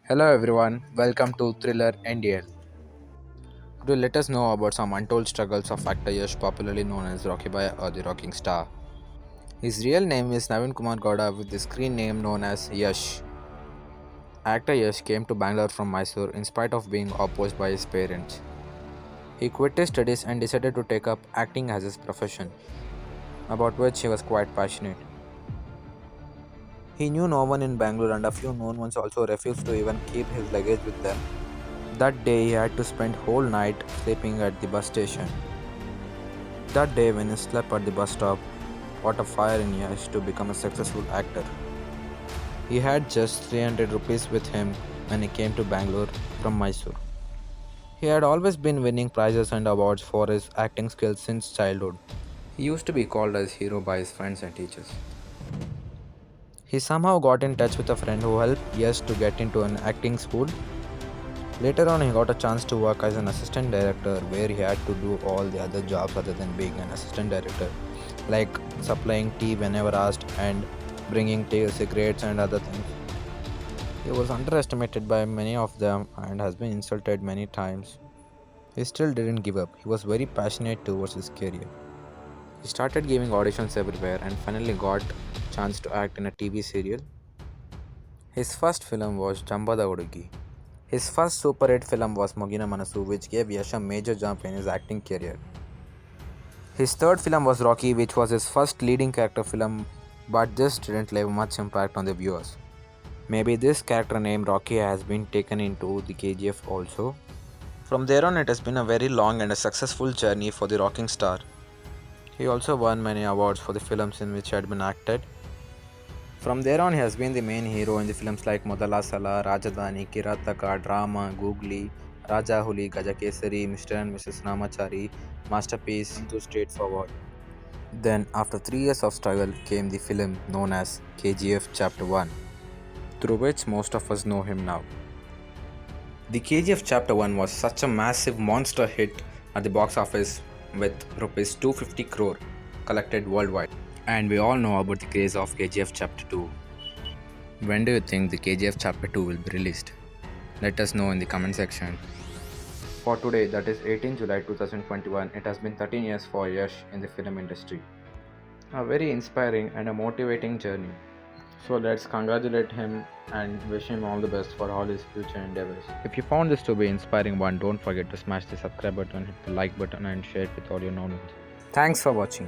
Hello everyone, welcome to Thriller NDL. Today let us know about some untold struggles of actor Yash, popularly known as Rocky Bhai or the Rocking Star. His real name is Navin Kumar Gowda with the screen name known as Yash. Actor Yash came to Bangalore from Mysore in spite of being opposed by his parents. He quit his studies and decided to take up acting as his profession, about which he was quite passionate. He knew no one in Bangalore and a few known ones also refused to even keep his luggage with them. That day he had to spend whole night sleeping at the bus station. That day when he slept at the bus stop, what a fire in Yash to become a successful actor. He had just 300 rupees with him when he came to Bangalore from Mysore. He had always been winning prizes and awards for his acting skills since childhood. He used to be called as hero by his friends and teachers. He somehow got in touch with a friend who helped Yash to get into an acting school. Later on, he got a chance to work as an assistant director where he had to do all the other jobs other than being an assistant director, like supplying tea whenever asked and bringing tea, cigarettes, and other things. He was underestimated by many of them and has been insulted many times. He still didn't give up. He was very passionate towards his career. He started giving auditions everywhere and finally got a chance to act in a TV serial. His first film was Jambada Udugi. His first super hit film was Mogina Manasu, which gave Yash a major jump in his acting career. His third film was Rocky, which was his first leading character film, but this didn't leave much impact on the viewers. Maybe this character named Rocky has been taken into the KGF also. From there on, it has been a very long and a successful journey for the rocking star. He also won many awards for the films in which he had been acted. From there on, he has been the main hero in the films like Modala Sala, Rajadhani, Kirataka, Drama, Googly, Raja Huli, Gajakesari, Mr. and Mrs. Ramachari, Masterpiece, into Straightforward. Then, after 3 years of struggle, came the film known as KGF Chapter 1, through which most of us know him now. The KGF Chapter 1 was such a massive monster hit at the box office with rupees 250 crore collected worldwide. And we all know about the craze of KGF Chapter 2. When do you think the KGF Chapter 2 will be released? Let us know in the comment section. For today, that is 18 July 2021, it has been 13 years for Yash in the film industry. A very inspiring and a motivating journey. So let's congratulate him and wish him all the best for all his future endeavors. If you found this to be inspiring one, don't forget to smash the subscribe button, hit the like button and share it with all your known ones. Thanks for watching.